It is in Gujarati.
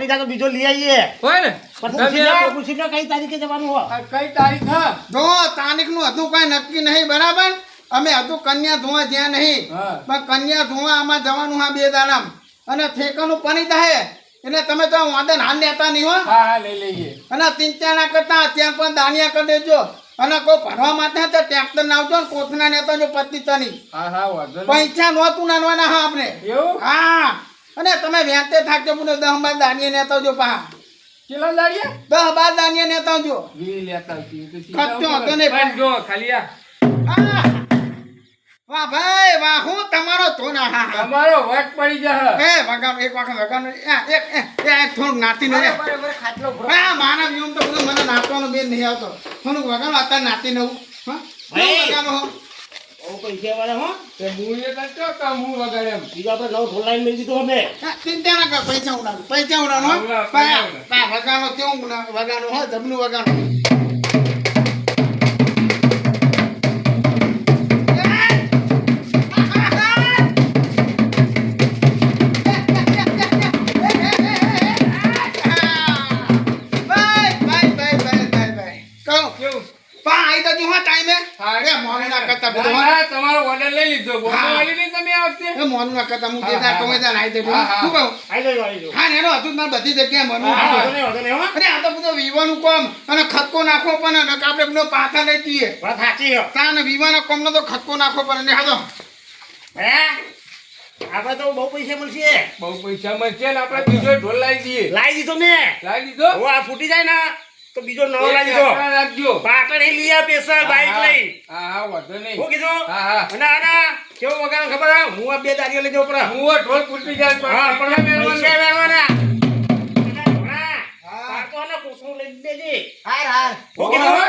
પડી જાય તો બીજો લઈ આવીએ હોય ને પૂછી લો કઈ તારીખે જવાનું હો કઈ તારીખ હા જો તારીખનું હતું કઈ નક્કી નહીં બરાબર અમે હતું કન્યા ધોવા જ્યાં નહીં પણ કન્યા ધોવા આમાં જવાનું હા 2 દાડામ અને ઠેકાનું પાણી થાય એટલે તમે તો વાંધન હાલ લેતા નહીં હો હા લઈ લઈએ અને 3-4 ના કરતા ત્યાં પણ દાણિયા કરી દેજો અને કોઈ ભરવા માટે તો ટ્રેક્ટર નાવજો ને કોથના નેતા જો પત્તીતાની હા વાંધો નહીં પૈસા નહોતું નાનવાના હા આપણે એવું હા અને તમે વેંતે થાકજો મને 10-12 દાણિયા નેતા જો પા કેટલા લાડીએ 10-12 દાણિયા નેતા જો વી લેતા હતી તો ખર્ચો હતો ને પણ જો ખાલી આ વાહ ભાઈ વાહ હું તમારો ધોના હા હા તમારો વટ પડી જશે એ વગાડો એક વખત વગાડો એક થોડુંક નાતી ને ખાટલો હા માનવ નિયમ તો બધું મને નાચવાનો બેન નહીં આવતો થોડુંક વગાડો અત્યારે નાતી નવું હા વગાડો હો બહુ પૈસા વાળા હો તે મુએ તો કા મુ વગાડે એમ બીજો આપણે નવો ફોન લાઈન મેળવી દીધો અમે ચિંતા ના કર પૈસા ઉડાડો વગાડો કેવું વગાડો હો ધબનું વગાડો તમારો ઓર્ડર લઈ લીધો બોલી નહીં તમે આ વખતે મોનું ના કરતા હું દેતા કમે તા નાઈ દે શું કહું આવી જાવ હા નેનો હતું મારે બધી જગ્યાએ મનું વાંધો નહીં હો અરે આ તો બધું વિવાનું કામ અને ખતકો નાખવો પણ અને આપણે બધો પાથા લઈ જઈએ વાત સાચી હો તાને વિવાના કામનો તો ખતકો નાખવો પડે ને હાલો હે આપણે તો બહુ પૈસા મળશે બહુ પૈસા મળશે ને આપણે બીજો ઢોલ લાવી દઈએ લાવી દીધો મેં લાવી દીધો હવે આ ફૂટી જાય ને તો બીજો નવો લાવી દીધો રાખજો પાટણ એ લઈ આ પેસર બાઈક લઈ હા વાંધો નહીં હું કીધું હા અને આના કેવો વગાડો ખબર હે હું આ 2 દાડીઓ લઈ જાઉં પર હું ઢોલ ફૂટી જાય હા પણ પૈસા વેણવાના હા પાટોને કોસું લઈ દેજે હાર હાર હું કીધું